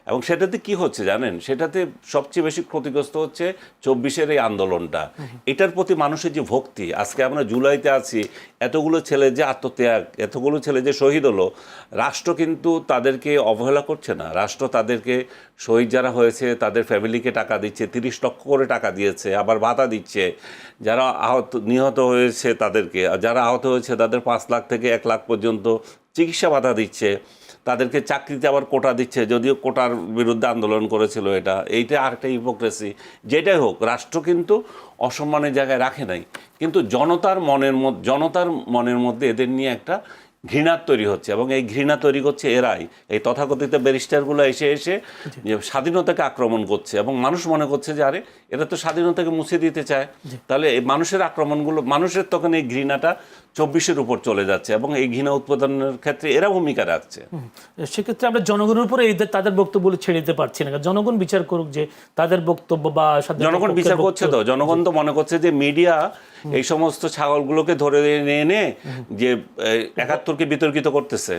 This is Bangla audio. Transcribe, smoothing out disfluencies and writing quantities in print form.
এবং সেটাতে কি হচ্ছে জানেন, সেটাতে সবচেয়ে বেশি ক্ষতিগ্রস্ত হচ্ছে 24-এর এই আন্দোলনটা। এটার প্রতি মানুষের যে ভক্তি, আজকে আমরা জুলাইতে আছি, এতগুলো ছেলে যে আত্মত্যাগ, এতগুলো ছেলে যে শহীদ হলো, রাষ্ট্র কিন্তু তাদেরকে অবহেলা করছে না। রাষ্ট্র তাদেরকে, শহীদ যারা হয়েছে তাদের ফ্যামিলিকে টাকা দিচ্ছে, 30 লক্ষ করে টাকা দিয়েছে, আবার ভাতা দিচ্ছে। যারা নিহত হয়েছে তাদেরকে, যারা আহত হয়েছে তাদের 5 লাখ থেকে 1 লাখ পর্যন্ত চিকিৎসা ভাতা দিচ্ছে। তাদেরকে চাকরিতে আবার কোটা দিচ্ছে, যদিও কোটার বিরুদ্ধে আন্দোলন করেছিল। এইটা আরেকটা হিপোক্রেসি। যেটাই হোক, রাষ্ট্র কিন্তু অসম্মানের জায়গায় রাখে নাই, কিন্তু জনতার মনের মধ্যে এদের নিয়ে একটা ঘৃণা তৈরি হচ্ছে, এবং এই ঘৃণা তৈরি করছে এরাই, এই তথাকথিত ব্যারিস্টারগুলো এসে এসে যে স্বাধীনতাকে আক্রমণ করছে, এবং মানুষ মনে করছে যে আরে এরা তো স্বাধীনতাকে মুছে দিতে চায়। তাহলে এই মানুষের আক্রমণগুলো, মানুষের তখন এই ঘৃণাটা 24-এর উপর চলে যাচ্ছে, এবং এই ঘৃণা উৎপাদনের ক্ষেত্রে এরা ভূমিকা রাখছে। সেক্ষেত্রে আমরা জনগণের উপরে তাদের বক্তব্য ছেড়ে দিতে পারছি না। জনগণ বিচার করুক যে তাদের বক্তব্য বা জনগণ বিচার করছে তো। জনগণ তো মনে করছে যে মিডিয়া এই সমস্ত ছাগলগুলোকে ধরে এনে যে 71-কে বিতর্কিত করতেছে।